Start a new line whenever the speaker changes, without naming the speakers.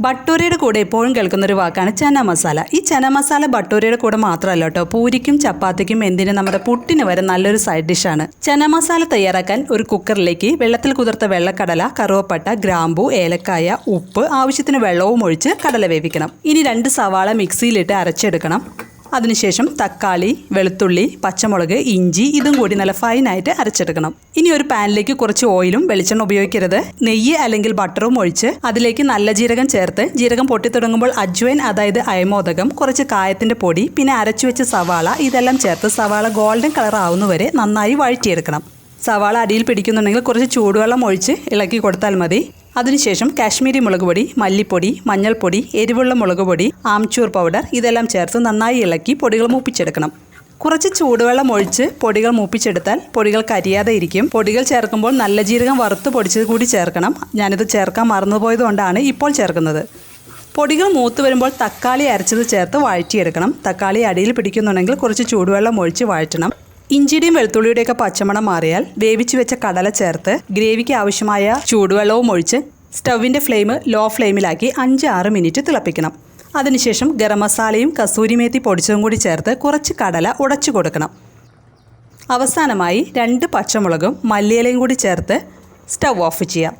ബട്ടൂരയുടെ കൂടെ എപ്പോഴും കേൾക്കുന്നൊരു വാക്കാണ് ചന മസാല. ഈ ചന മസാല ബട്ടൂരയുടെ കൂടെ മാത്രമല്ല കേട്ടോ, പൂരിക്കും ചപ്പാത്തിക്കും എന്തിനും നമ്മുടെ പുട്ടിന് വരെ നല്ലൊരു സൈഡ് ഡിഷാണ്. ചന മസാല തയ്യാറാക്കാൻ ഒരു കുക്കറിലേക്ക് വെള്ളത്തിൽ കുതിർത്ത വെള്ളക്കടല, കറുവപ്പട്ട, ഗ്രാമ്പു, ഏലക്കായ, ഉപ്പ്, ആവശ്യത്തിന് വെള്ളവും ഒഴിച്ച് കടല വേവിക്കണം. ഇനി 2 സവാള മിക്സിയിലിട്ട് അരച്ചെടുക്കണം. അതിനുശേഷം തക്കാളി, വെളുത്തുള്ളി, പച്ചമുളക്, ഇഞ്ചി ഇതും കൂടി നല്ല ഫൈനായിട്ട് അരച്ചെടുക്കണം. ഇനി ഒരു പാനിലേക്ക് കുറച്ച് ഓയിലും വെളിച്ചെണ്ണ ഉപയോഗിക്കരുത്, നെയ്യ് അല്ലെങ്കിൽ ബട്ടറും ഒഴിച്ച് അതിലേക്ക് നല്ല ജീരകം ചേർത്ത് ജീരകം പൊട്ടിത്തുടങ്ങുമ്പോൾ അജ്വൈൻ അതായത് അയമോദകം, കുറച്ച് കായത്തിന്റെ പൊടി, പിന്നെ അരച്ചു വെച്ച സവാള ഇതെല്ലാം ചേർത്ത് സവാള ഗോൾഡൻ കളർ ആവുന്നവരെ നന്നായി വഴറ്റിയെടുക്കണം. സവാള അടിയിൽ പിടിക്കുന്നുണ്ടെങ്കിൽ കുറച്ച് ചൂടുവെള്ളം ഒഴിച്ച് ഇളക്കി കൊടുത്താൽ മതി. അതിനുശേഷം കാശ്മീരി മുളക് പൊടി, മല്ലിപ്പൊടി, മഞ്ഞൾപ്പൊടി, എരിവുള്ള മുളക് പൊടി, ആംചൂർ പൗഡർ ഇതെല്ലാം ചേർത്ത് നന്നായി ഇളക്കി പൊടികൾ മൂപ്പിച്ചെടുക്കണം. കുറച്ച് ചൂടുവെള്ളം ഒഴിച്ച് പൊടികൾ മൂപ്പിച്ചെടുത്താൽ പൊടികൾ കരിയാതെ ഇരിക്കും. പൊടികൾ ചേർക്കുമ്പോൾ നല്ല ജീരകം വറുത്ത് പൊടിച്ചത് കൂടി ചേർക്കണം. ഞാനിത് ചേർക്കാൻ മറന്നുപോയതുകൊണ്ടാണ് ഇപ്പോൾ ചേർക്കുന്നത്. പൊടികൾ മൂത്ത് വരുമ്പോൾ തക്കാളി അരച്ചത് ചേർത്ത് വഴറ്റിയെടുക്കണം. തക്കാളി അടിയിൽ പിടിക്കുന്നുണ്ടെങ്കിൽ കുറച്ച് ചൂടുവെള്ളം ഒഴിച്ച് വഴറ്റണം. ഇഞ്ചിയുടെയും വെളുത്തുള്ളിയുടെയൊക്കെ പച്ചമണം മാറിയാൽ വേവിച്ച് വെച്ച കടല ചേർത്ത് ഗ്രേവിക്ക് ആവശ്യമായ ചൂടുവെള്ളവും ഒഴിച്ച് സ്റ്റൗവിൻ്റെ ഫ്ലെയിം ലോ ഫ്ലെയിമിലാക്കി 5-6 മിനിറ്റ് തിളപ്പിക്കണം. അതിനുശേഷം ഗരം മസാലയും കസൂരി മേത്തി പൊടിച്ചതും കൂടി ചേർത്ത് കുറച്ച് കടല ഉടച്ചു കൊടുക്കണം. അവസാനമായി 2 പച്ചമുളകും മല്ലിയിലയും കൂടി ചേർത്ത് സ്റ്റൗ ഓഫ് ചെയ്യാം.